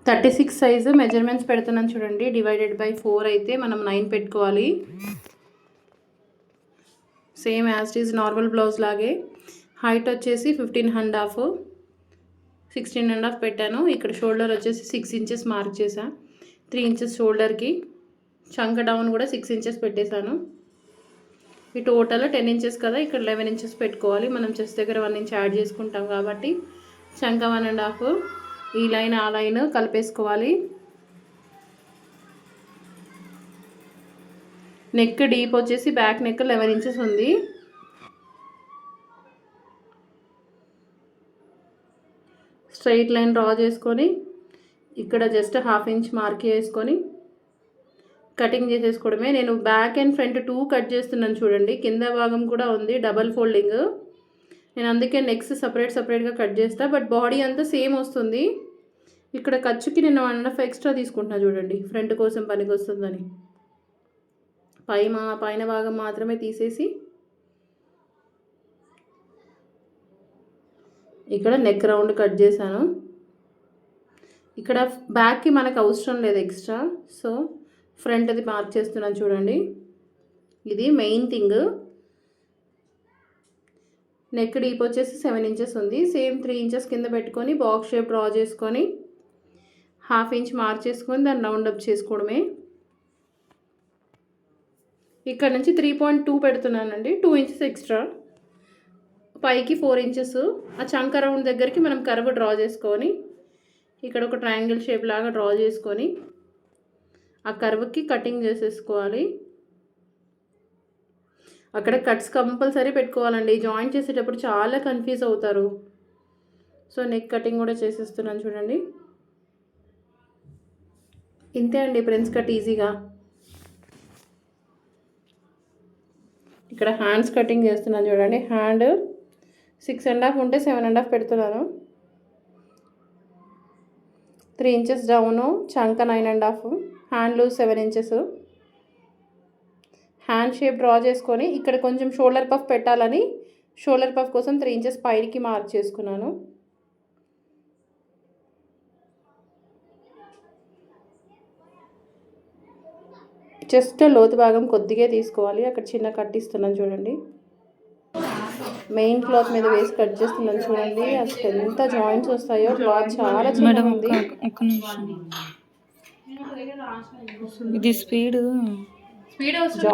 36 size measurements పెడుతున్నాను చూడండి. Divided by 4 అయితే మనం 9 పెట్టుకోవాలి. Same as it is normal blouse లాగే. హైట్ వచ్చేసి 15.5 16.5 పెట్టాను. ఇక్కడ షోల్డర్ వచ్చేసి 6 ఇంచెస్ మార్క్ చేసా. 3 ఇంచెస్ షోల్డర్కి. చంక డౌన్ కూడా 6 ఇంచెస్ పెట్టేశాను. ఈ టోటల్ 10 ఇంచెస్ కదా, ఇక్కడ 11 ఇంచెస్ పెట్టుకోవాలి. మనం చెస్ట్ దగ్గర 1 ఇంచ్ యాడ్ చేసుకుంటాం కాబట్టి చంక 1.5 ఈ లైన్ ఆ లైన్ కలిపేసుకోవాలి. నెక్ డీప్ వచ్చేసి బ్యాక్ నెక్ 11 ఇంచెస్ ఉంది. స్ట్రైట్ లైన్ డ్రా చేసుకొని ఇక్కడ జస్ట్ 1/2 ఇంచ్ మార్క్ చేసుకొని కటింగ్ చేసేసుకోవడమే. నేను బ్యాక్ అండ్ ఫ్రంట్ 2 కట్ చేస్తున్నాను చూడండి. కింద భాగం కూడా ఉంది డబల్ ఫోల్డింగ్. నేను అందుకే నెక్స్ట్ సపరేట్గా కట్ చేస్తా. బట్ బాడీ అంతా సేమ్ వస్తుంది. ఇక్కడ ఖర్చుకి నేను 1.5 ఎక్స్ట్రా తీసుకుంటున్నా చూడండి, ఫ్రంట్ కోసం పనికి వస్తుందని. పైన భాగం మాత్రమే తీసేసి ఇక్కడ నెక్ రౌండ్ కట్ చేశాను. ఇక్కడ బ్యాక్కి మనకు అవసరం లేదు ఎక్స్ట్రా, సో ఫ్రంట్ అది మార్క్ చేస్తున్నాను చూడండి. ఇది మెయిన్ థింగ్. నెక్ డీప్ వచ్చేసి 7 ఇంచెస్ ఉంది. సేమ్ 3 ఇంచెస్ కింద పెట్టుకొని బాక్స్ షేప్ డ్రా చేసుకొని 1/2 ఇంచ్ మార్క్ చేసుకొని దాన్ని రౌండ్ అప్ చేసుకోవడమే. ఇక్కడ నుంచి 3.2 పెడుతున్నానండి, 2 ఇంచెస్ ఎక్స్ట్రా. పైకి 4 ఇంచెస్. ఆ చంక రౌండ్ దగ్గరికి మనం కర్వ్ డ్రా చేసుకొని ఇక్కడ ఒక ట్రయాంగిల్ షేప్ లాగా డ్రా చేసుకొని ఆ కర్వ్కి కటింగ్ చేసేసుకోవాలి. అక్కడ కట్స్ కంపల్సరీ పెట్టుకోవాలండి. జాయింట్ చేసేటప్పుడు చాలా కన్ఫ్యూజ్ అవుతారు. సో నెక్ కటింగ్ కూడా చేసేస్తున్నాను చూడండి. ఇంతే అండి ప్రిన్స్ కట్ ఈజీగా. ఇక్కడ హ్యాండ్స్ కటింగ్ చేస్తున్నాను చూడండి. హ్యాండ్ 6.5 ఉంటే 7.5 పెడుతున్నాను. 3 ఇంచెస్ డౌను, చంక 9.5, హ్యాండ్లు 7 ఇంచెస్. హ్యాండ్ షేప్ డ్రా చేసుకొని ఇక్కడ కొంచెం షోల్డర్ పఫ్ పెట్టాలని షోల్డర్ పఫ్ కోసం 3 ఇంచెస్ పైకి మార్క్ చేసుకున్నాను. చెస్ట్ లోతు భాగం కొద్దిగా తీసుకోవాలి. అక్కడ చిన్న కట్ ఇస్తున్నాను చూడండి. మెయిన్ క్లాత్ మీద వేసి కట్ చేస్తున్నాను చూడండి. అసలు ఎంత జాయింట్స్ వస్తాయో. క్లాత్ చాలా చిన్నగా ఉంది. ఇది స్పీడ్